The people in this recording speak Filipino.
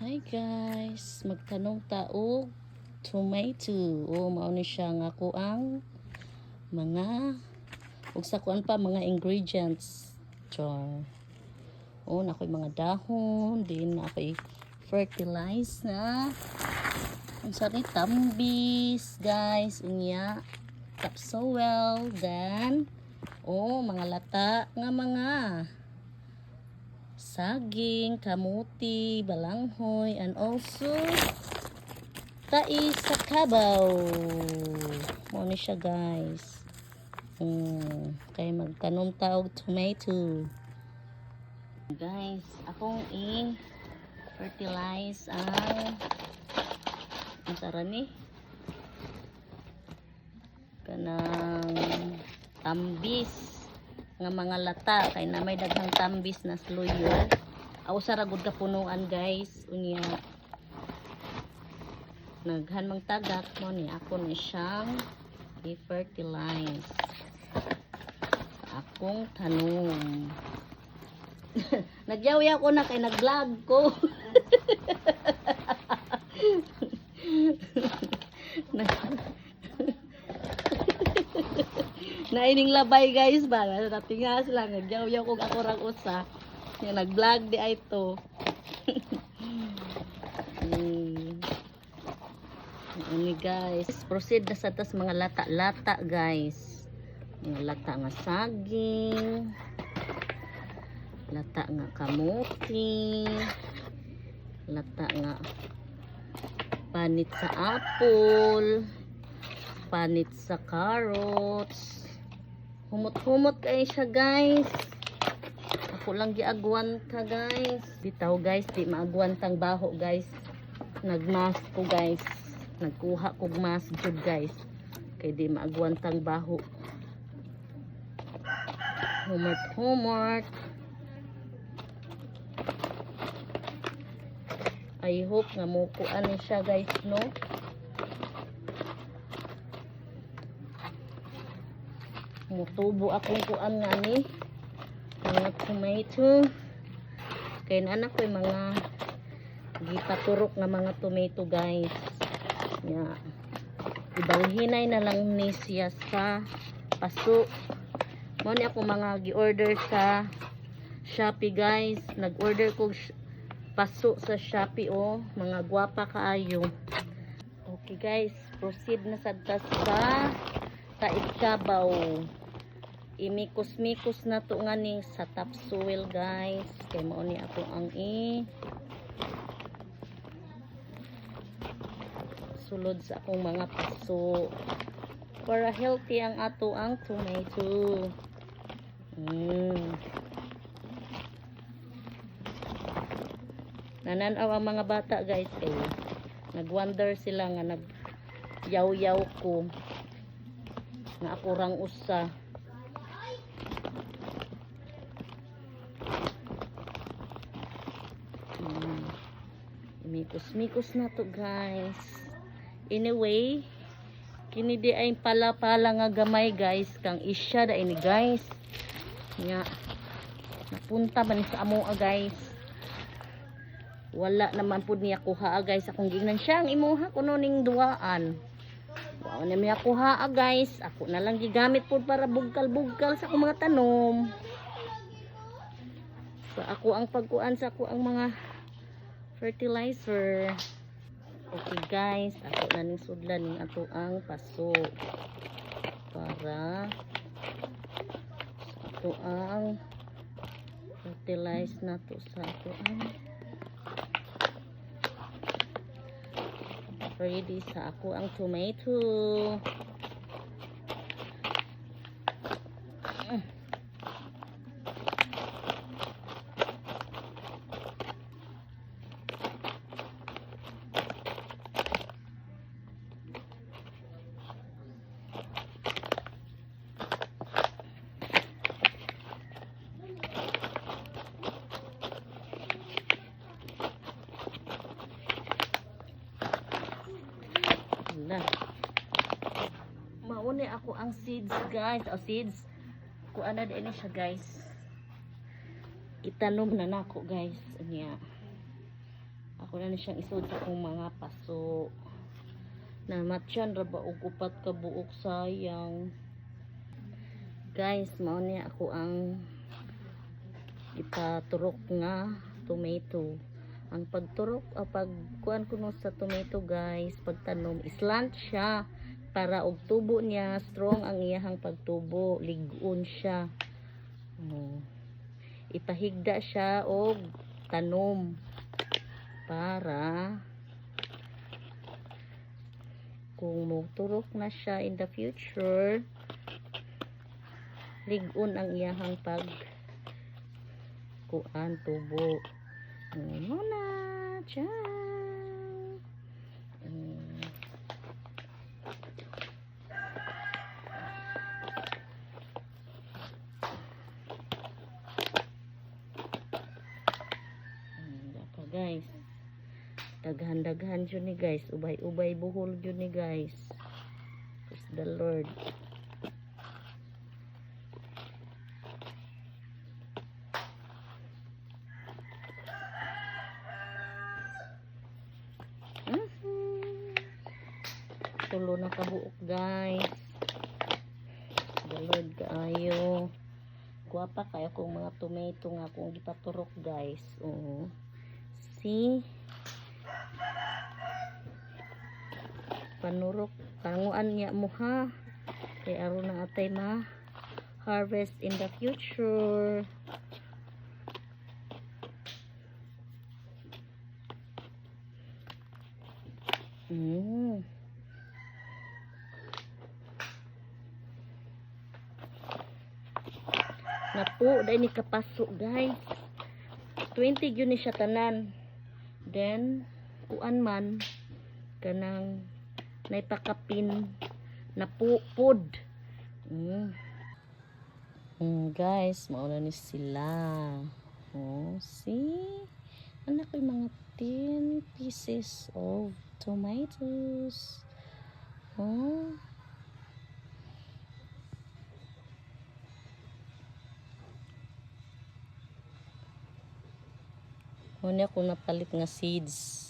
Hi guys, magtanong taog tomato. Mao ni siya nga ko ang mga ug sa kuan pa mga ingredients. Char. Nakoy mga dahon, din nakoy fertilize na ang sari tambis, guys, unya topsoil, then mga lata nga mga saging, kamuti, balanghoy, and also tais sa kabaw. Mo ni siya guys. Kay magtanom taog tomato. Guys, akong i-fertilize ang sarani kanang tambis nga mga lata kay na may daghang tambis na sloyo. Sa ragod ka punuan guys, unya naghan mang tagak mo ni ako ni siyang i-fertilize akong tanom. Nagyaw-yaw ko na kay nag-vlog ko. Naining labay guys ba? Natingas lang. Nagyaw-yaw ko ako rang usa. Yung nag-vlog di ay to. Ini guys. Proceed na sa tas mga lata-lata guys. Mga lata nga saging. Lata nga kamuti. Lata nga panit sa apple. Panit sa carrots. Humot-humot kayo siya guys. Ako lang giagwan ka guys. Bitaw guys, di maagwan tang baho guys. Nagmask ko guys. Nagkuha kog mask jud guys. Kay di maagwan tang baho. Humot-humot. I hope nga mukuan ni siya guys, no? Mutubo akong kuan nga ni mga tomato. Kaya anak ko yung mga gipaturok nga mga tomato guys. Ibanghinay na lang ni siya sa paso. Mo ni ako mga gi-order sa Shopee guys. Nag-order ko paso sa Shopee mga gwapa kaayo. Okay guys, proceed na sa tais kabaw. Imikos-mikos na to nga ni sa topsoil guys. Kay mao ni ako ang sulod sa akong mga paso para healthy ang ato ang tomato. Nananaw ang mga bata guys kay nagwonder sila nga nagyaw-yaw ko nga ako rang usa. Mikos-mikos na to guys. Anyway, kini di ay pala-pala nga gamay guys kang isya da ini guys. Nga napunta man sa amo guys. Wala naman pud niya kuha guys. Akong gingnan siya ang imuha kuno ning duaan. Wow na miya kuha guys. Ako na lang gigamit pud para bugkal-bugkal sa akong mga tanom. Sa ako ang pagkuan sa ako ang mga fertilizer. Okay guys, ako na ning sudlan ning ato ang paso para sa ato ang fertilize na to sa ato ang ready sa ako ang tomato. Mauni ako ang seeds guys. Seeds ko ana din siya guys. Itanom na nako guys. Anya Wala na siyang isod sa akong mga paso. Na matyan ra ba og upat ka buok, sayang. Guys, mao ni ako ang ipaturok nga tomato. Ang pagturok o pagkuan ko no sa tomato guys, pagtanom, islant siya para og tubo niya strong ang iyahang pagtubo, ligon siya. Ipahigda siya og tanom para kung moturok na siya in the future, ligon ang iyahang pag kuan tubo. Ano na, tiyan. Dapa guys. Daghan-daghan yun ni guys. Ubay-ubay buhol yun ni guys. Praise the Lord. Tulo na kabuok guys. The Lord kaayo. Guwapa kayo kung mga tomato nga kung gipaturok guys. See? Panurok. Panguan niya mo ha. Kay aron na atay ma harvest in the future. Napo, dahil ni kapaso guys. 20 yun ni siya tanan. Then, kuan man, kanang naipakapin na pod. Guys, mauna ni sila. See? Anak ko yung mga 10 pieces of tomatoes. Muna ako napalit nga seeds.